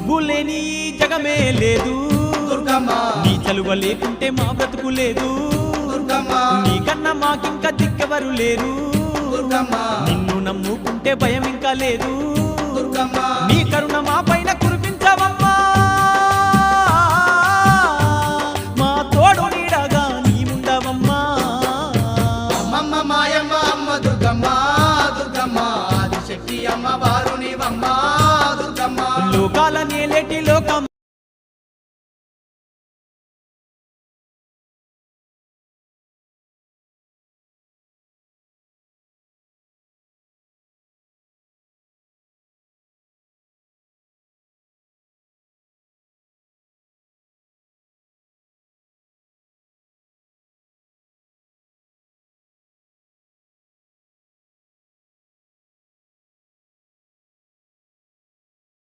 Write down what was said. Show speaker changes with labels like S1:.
S1: నువ్వు లేని జగమే లేదు
S2: దుర్గమ్మ
S1: నీ చలువ లేకుంటే మా బ్రతుకు లేదు
S2: దుర్గమ్మ
S1: నీకన్నా మాకింక దిక్కెవరు లేరు
S2: దుర్గమ్మ
S1: నిన్ను నమ్ముకుంటే భయం ఇంకా లేదు
S2: దుర్గమ్మ
S1: నీ కరుణ మా